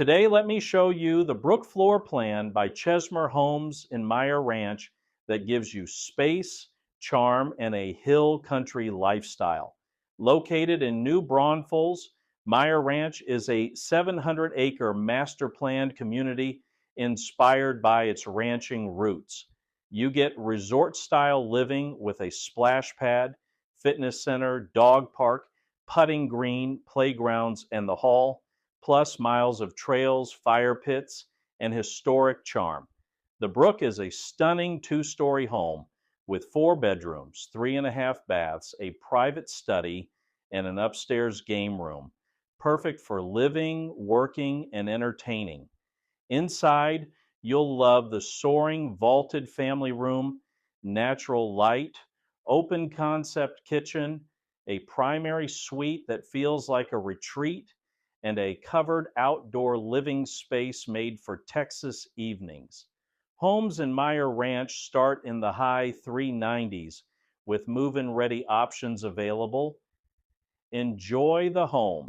Today, let me show you the Brook floor plan by Chesmar Homes in Meyer Ranch that gives you space, charm, and a hill country lifestyle. Located in New Braunfels, Meyer Ranch is a 700-acre master planned community inspired by its ranching roots. You get resort-style living with a splash pad, fitness center, dog park, putting green, playgrounds, and the hall, plus miles of trails, fire pits, and historic charm. The Brook is a stunning two-story home with 4 bedrooms, 3.5 baths, a private study, and an upstairs game room. Perfect for living, working, and entertaining. Inside, you'll love the soaring vaulted family room, natural light, open concept kitchen, a primary suite that feels like a retreat, and a covered outdoor living space made for Texas evenings. Homes in Meyer Ranch start in the high 390s with move-in ready options available. Enjoy the home.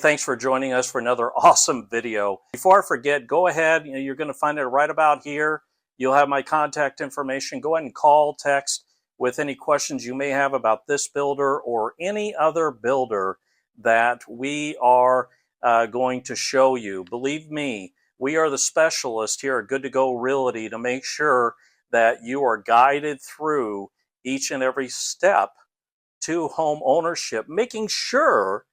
thanks for joining us for another awesome video. Before I forget, go ahead, you're going to find it right about here. You'll have my contact information. Go ahead and call, text with any questions you may have about this builder or any other builder that we are going to show you. Believe me, we are the specialists here at Good to Go Realty to make sure that you are guided through each and every step to home ownership, making sure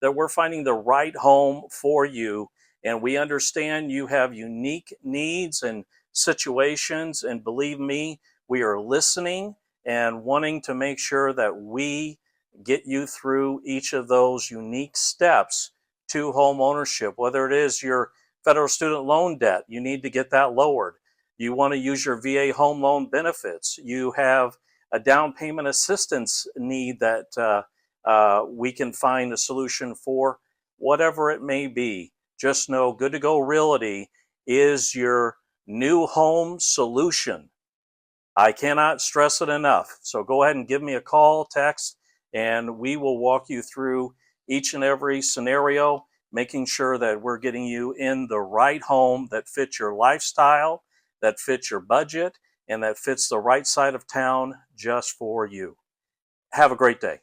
that we're finding the right home for you. And we understand you have unique needs and situations. And believe me, we are listening and wanting to make sure that we get you through each of those unique steps to home ownership. Whether it is your federal student loan debt, you need to get that lowered. You want to use your VA home loan benefits. You have a down payment assistance need that we can find a solution for. Whatever it may be, just know Good to Go Realty is your new home solution. I cannot stress it enough. So go ahead and give me a call, text, and we will walk you through each and every scenario, making sure that we're getting you in the right home that fits your lifestyle, that fits your budget, and that fits the right side of town just for you. Have a great day.